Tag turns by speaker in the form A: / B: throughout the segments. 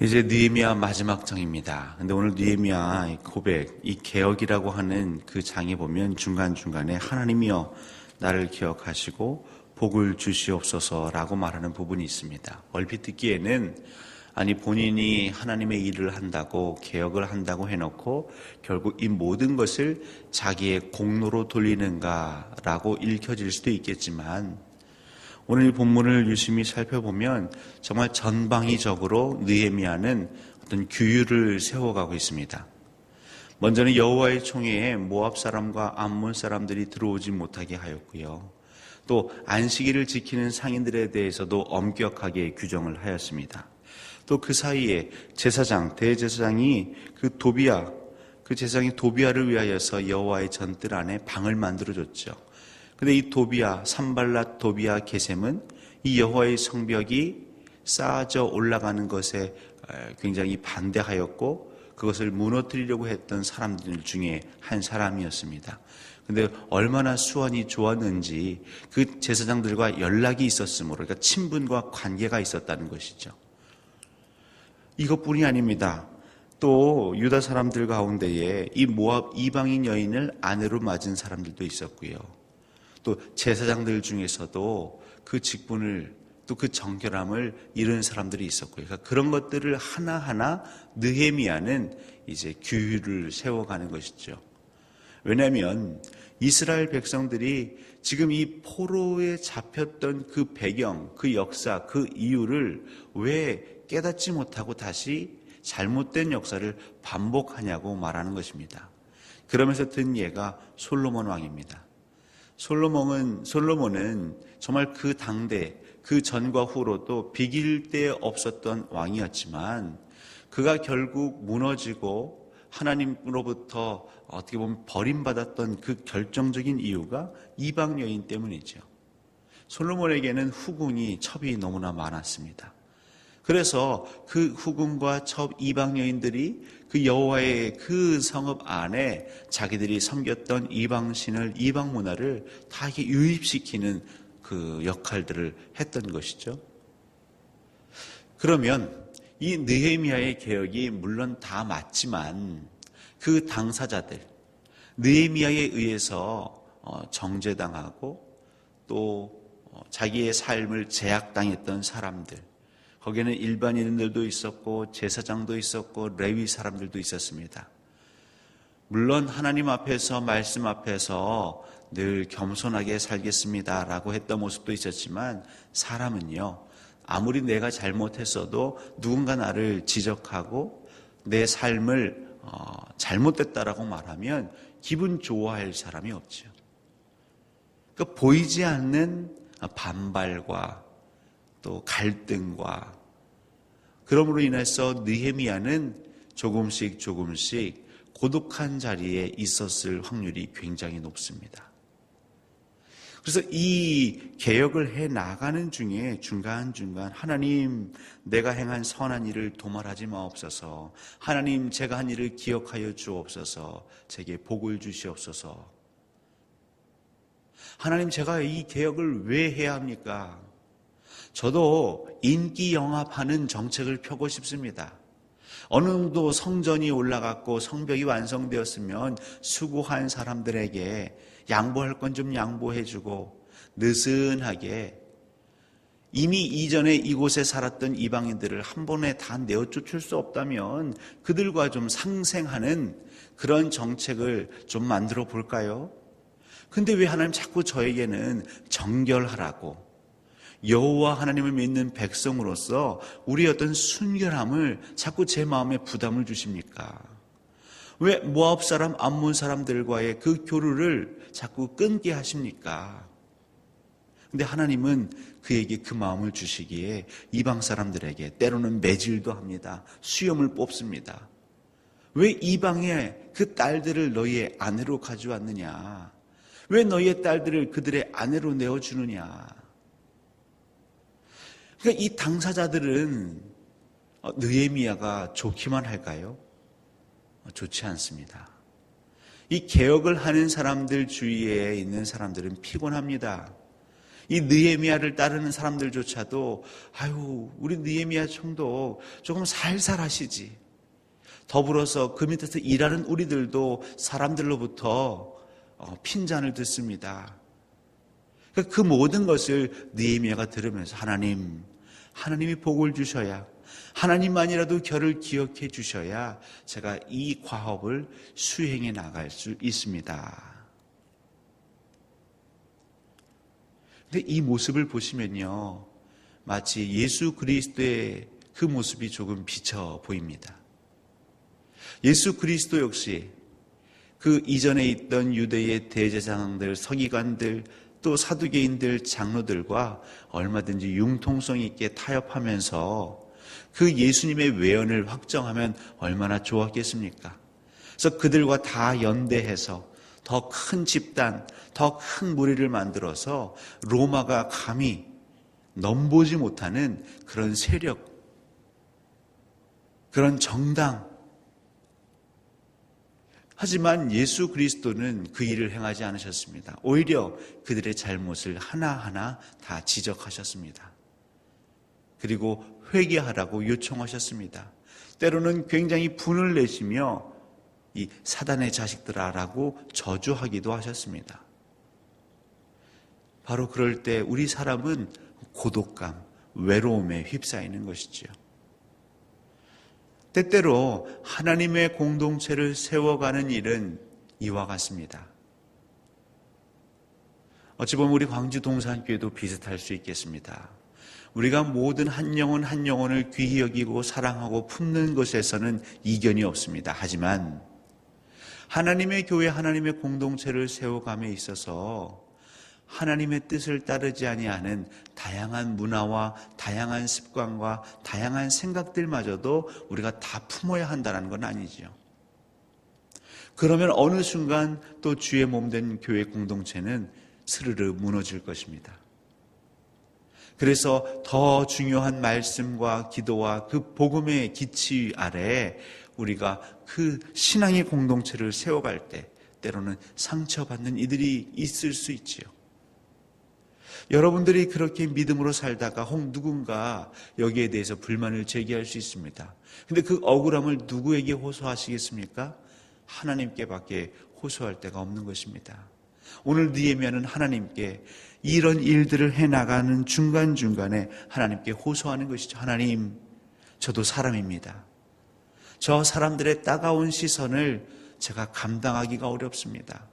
A: 이제 느헤미야 마지막 장입니다. 근데 오늘 느헤미야 고백, 이 개혁이라고 하는 그 장에 보면 중간중간에 하나님이여 나를 기억하시고 복을 주시옵소서라고 말하는 부분이 있습니다. 얼핏 듣기에는 아니 본인이 하나님의 일을 한다고 개혁을 한다고 해놓고 결국 이 모든 것을 자기의 공로로 돌리는가라고 읽혀질 수도 있겠지만 오늘 이 본문을 유심히 살펴보면 정말 전방위적으로 느헤미야는 어떤 규율을 세워가고 있습니다. 먼저는 여호와의 총회에 모압 사람과 암몬 사람들이 들어오지 못하게 하였고요. 또 안식일을 지키는 상인들에 대해서도 엄격하게 규정을 하였습니다. 또 그 사이에 제사장, 대제사장이 그 제사장이 도비야를 위하여서 여호와의 전뜰 안에 방을 만들어줬죠. 근데 이 산발랏 도비야 게셈은 이 여호와의 성벽이 쌓아져 올라가는 것에 굉장히 반대하였고 그것을 무너뜨리려고 했던 사람들 중에 한 사람이었습니다. 근데 얼마나 수완이 좋았는지 그 제사장들과 연락이 있었으므로, 그러니까 친분과 관계가 있었다는 것이죠. 이것뿐이 아닙니다. 또 유다 사람들 가운데에 이 모압 이방인 여인을 아내로 맞은 사람들도 있었고요. 또 제사장들 중에서도 그 직분을 또 그 정결함을 잃은 사람들이 있었고요. 그러니까 그런 것들을 하나하나 느헤미야는 이제 규율을 세워가는 것이죠. 왜냐하면 이스라엘 백성들이 지금 이 포로에 잡혔던 그 배경, 그 역사, 그 이유를 왜 깨닫지 못하고 다시 잘못된 역사를 반복하냐고 말하는 것입니다. 그러면서 든 예가 솔로몬 왕입니다. 솔로몬은 정말 그 당대, 그 전과 후로도 비길 데 없었던 왕이었지만 그가 결국 무너지고 하나님으로부터 어떻게 보면 버림받았던 그 결정적인 이유가 이방 여인 때문이죠. 솔로몬에게는 후궁이 첩이 너무나 많았습니다. 그래서 그 후궁과 첩 이방 여인들이 그 여호와의 그 성읍 안에 자기들이 섬겼던 이방신을, 이방 문화를 다 이렇게 유입시키는 그 역할들을 했던 것이죠. 그러면 이 느헤미야의 개혁이 물론 다 맞지만 그 당사자들, 느헤미야에 의해서 정죄당하고 또 자기의 삶을 제약당했던 사람들, 거기에는 일반인들도 있었고 제사장도 있었고 레위 사람들도 있었습니다. 물론 하나님 앞에서, 말씀 앞에서 늘 겸손하게 살겠습니다라고 했던 모습도 있었지만 사람은요, 아무리 내가 잘못했어도 누군가 나를 지적하고 내 삶을 잘못됐다라고 말하면 기분 좋아할 사람이 없죠. 그러니까 보이지 않는 반발과 또 갈등과, 그러므로 인해서 느헤미야는 조금씩 고독한 자리에 있었을 확률이 굉장히 높습니다. 그래서 이 개혁을 해 나가는 중에 중간중간 하나님, 내가 행한 선한 일을 도말하지 마옵소서, 하나님 제가 한 일을 기억하여 주옵소서, 제게 복을 주시옵소서, 하나님 제가 이 개혁을 왜 해야 합니까? 저도 인기 영합하는 정책을 펴고 싶습니다. 어느 정도 성전이 올라갔고 성벽이 완성되었으면 수고한 사람들에게 양보할 건 좀 양보해주고 느슨하게 이미 이전에 이곳에 살았던 이방인들을 한 번에 다 내어쫓을 수 없다면 그들과 좀 상생하는 그런 정책을 좀 만들어 볼까요? 근데 왜 하나님 자꾸 저에게는 정결하라고, 여호와 하나님을 믿는 백성으로서 우리의 어떤 순결함을 자꾸 제 마음에 부담을 주십니까? 왜 모압 사람, 암몬 사람들과의 그 교류를 자꾸 끊게 하십니까? 근데 하나님은 그에게 그 마음을 주시기에 이방 사람들에게 때로는 매질도 합니다. 수염을 뽑습니다. 왜 이방의 그 딸들을 너희의 아내로 가져왔느냐? 왜 너희의 딸들을 그들의 아내로 내어주느냐? 그러니까 이 당사자들은 느헤미야가 좋기만 할까요? 좋지 않습니다. 이 개혁을 하는 사람들 주위에 있는 사람들은 피곤합니다. 이 느헤미야를 따르는 사람들조차도 우리 느헤미야 총독 조금 살살 하시지. 더불어서 그 밑에서 일하는 우리들도 사람들로부터 핀잔을 듣습니다. 그 모든 것을 느헤미야가 들으면서 하나님이 복을 주셔야, 하나님만이라도 저를 기억해 주셔야 제가 이 과업을 수행해 나갈 수 있습니다. 근데 이 모습을 보시면요, 마치 예수 그리스도의 그 모습이 조금 비쳐 보입니다. 예수 그리스도 역시 그 이전에 있던 유대의 대제사장들, 서기관들, 또 사두개인들, 장로들과 얼마든지 융통성 있게 타협하면서 그 예수님의 외연을 확정하면 얼마나 좋았겠습니까? 그래서 그들과 다 연대해서 더 큰 집단, 더 큰 무리를 만들어서 로마가 감히 넘보지 못하는 그런 세력, 그런 정당. 하지만 예수 그리스도는 그 일을 행하지 않으셨습니다. 오히려 그들의 잘못을 하나하나 다 지적하셨습니다. 그리고 회개하라고 요청하셨습니다. 때로는 굉장히 분을 내시며 이 사단의 자식들아라고 저주하기도 하셨습니다. 바로 그럴 때 우리 사람은 고독감, 외로움에 휩싸이는 것이지요. 때때로 하나님의 공동체를 세워가는 일은 이와 같습니다. 어찌 보면 우리 광주 동산교회도 비슷할 수 있겠습니다. 우리가 모든 한 영혼 한 영혼을 귀히 여기고 사랑하고 품는 것에서는 이견이 없습니다. 하지만 하나님의 교회, 하나님의 공동체를 세워감에 있어서 하나님의 뜻을 따르지 아니하는 다양한 문화와 다양한 습관과 다양한 생각들마저도 우리가 다 품어야 한다는 건 아니죠. 그러면 어느 순간 또 주의 몸된 교회 공동체는 스르르 무너질 것입니다. 그래서 더 중요한 말씀과 기도와 그 복음의 기치 아래에 우리가 그 신앙의 공동체를 세워갈 때 때로는 상처받는 이들이 있을 수 있지요. 여러분들이 그렇게 믿음으로 살다가 혹 누군가 여기에 대해서 불만을 제기할 수 있습니다. 근데 그 억울함을 누구에게 호소하시겠습니까? 하나님께밖에 호소할 데가 없는 것입니다. 오늘 느헤미야는 하나님께 이런 일들을 해나가는 중간중간에 하나님께 호소하는 것이죠. 하나님, 저도 사람입니다. 저 사람들의 따가운 시선을 제가 감당하기가 어렵습니다.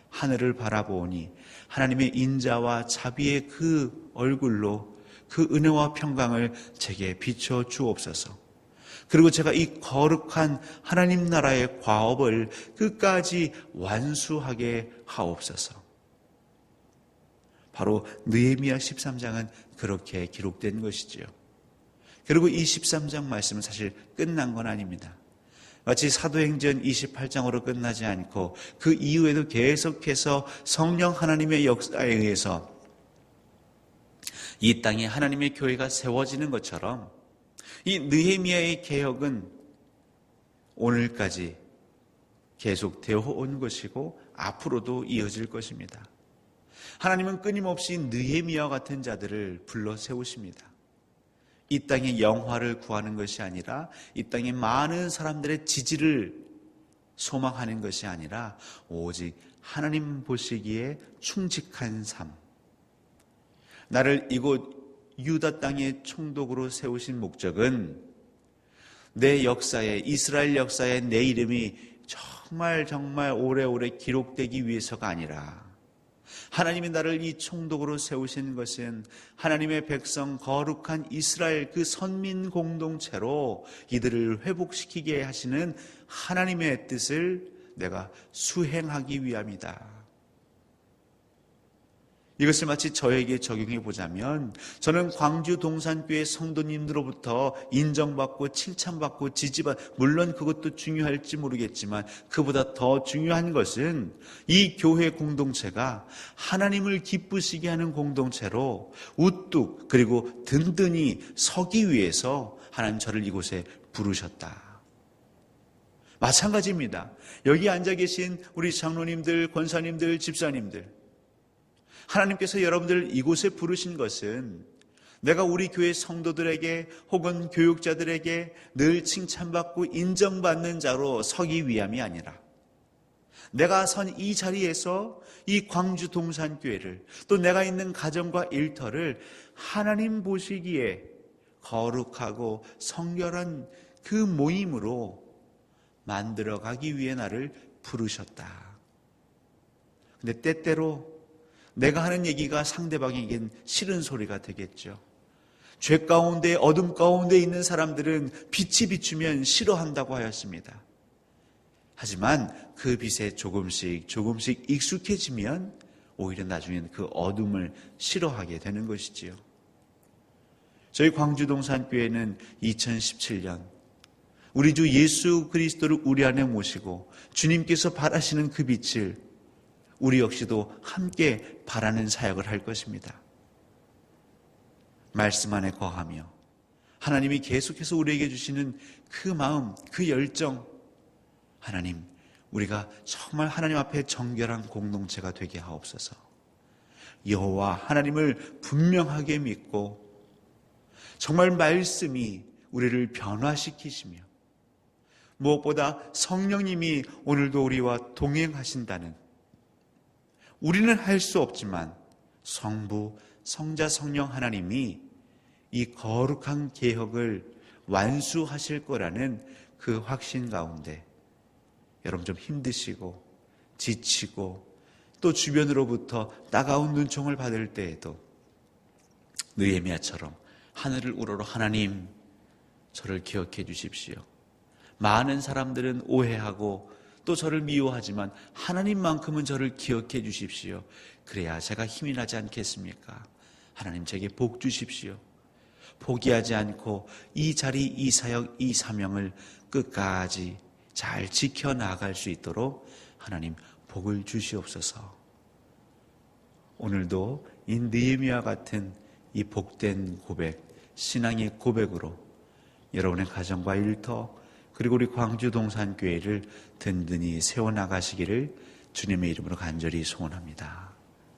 A: 하늘을 바라보니 하나님의 인자와 자비의 그 얼굴로 그 은혜와 평강을 제게 비춰 주옵소서. 그리고 제가 이 거룩한 하나님 나라의 과업을 끝까지 완수하게 하옵소서. 바로 느헤미야 13장은 그렇게 기록된 것이지요. 그리고 이 13장 말씀은 사실 끝난 건 아닙니다. 마치 사도행전 28장으로 끝나지 않고 그 이후에도 계속해서 성령 하나님의 역사에 의해서 이 땅에 하나님의 교회가 세워지는 것처럼 이 느헤미야의 개혁은 오늘까지 계속되어 온 것이고 앞으로도 이어질 것입니다. 하나님은 끊임없이 느헤미야 같은 자들을 불러 세우십니다. 이 땅의 영화를 구하는 것이 아니라 이 땅의 많은 사람들의 지지를 소망하는 것이 아니라 오직 하나님 보시기에 충직한 삶. 나를 이곳 유다 땅의 총독으로 세우신 목적은 내 역사에, 이스라엘 역사에 내 이름이 정말 오래오래 기록되기 위해서가 아니라 하나님이 나를 이 총독으로 세우신 것은 하나님의 백성 거룩한 이스라엘 그 선민 공동체로 이들을 회복시키게 하시는 하나님의 뜻을 내가 수행하기 위함이다. 이것을 마치 저에게 적용해 보자면 저는 광주 동산교회 성도님들로부터 인정받고 칭찬받고 물론 그것도 중요할지 모르겠지만 그보다 더 중요한 것은 이 교회 공동체가 하나님을 기쁘시게 하는 공동체로 우뚝 그리고 든든히 서기 위해서 하나님 저를 이곳에 부르셨다. 마찬가지입니다. 여기 앉아 계신 우리 장로님들, 권사님들, 집사님들, 하나님께서 여러분들 이곳에 부르신 것은 내가 우리 교회 성도들에게 혹은 교육자들에게 늘 칭찬받고 인정받는 자로 서기 위함이 아니라 내가 선 이 자리에서 이 광주 동산교회를 또 내가 있는 가정과 일터를 하나님 보시기에 거룩하고 성결한 그 모임으로 만들어가기 위해 나를 부르셨다. 근데 때때로 내가 하는 얘기가 상대방에겐 싫은 소리가 되겠죠. 죄 가운데 어둠 가운데 있는 사람들은 빛이 비추면 싫어한다고 하였습니다. 하지만 그 빛에 조금씩 익숙해지면 오히려 나중에는 그 어둠을 싫어하게 되는 것이지요. 저희 광주동산교회는 2017년 우리 주 예수 그리스도를 우리 안에 모시고 주님께서 바라시는 그 빛을 우리 역시도 함께 바라는 사역을 할 것입니다. 말씀 안에 거하며 하나님이 계속해서 우리에게 주시는 그 마음, 그 열정, 하나님, 우리가 정말 하나님 앞에 정결한 공동체가 되게 하옵소서. 여호와 하나님을 분명하게 믿고 정말 말씀이 우리를 변화시키시며 무엇보다 성령님이 오늘도 우리와 동행하신다는, 우리는 할 수 없지만 성부, 성자, 성령 하나님이 이 거룩한 개혁을 완수하실 거라는 그 확신 가운데 여러분 좀 힘드시고 지치고 또 주변으로부터 따가운 눈총을 받을 때에도 느헤미야처럼 하늘을 우러러 하나님, 저를 기억해 주십시오. 많은 사람들은 오해하고 또 저를 미워하지만 하나님만큼은 저를 기억해 주십시오. 그래야 제가 힘이 나지 않겠습니까? 하나님, 제게 복 주십시오. 포기하지 않고 이 자리, 이 사역, 이 사명을 끝까지 잘 지켜나갈 수 있도록 하나님 복을 주시옵소서. 오늘도 이 느헤미야 같은 이 복된 고백, 신앙의 고백으로 여러분의 가정과 일터 그리고 우리 광주 동산교회를 든든히 세워나가시기를 주님의 이름으로 간절히 소원합니다.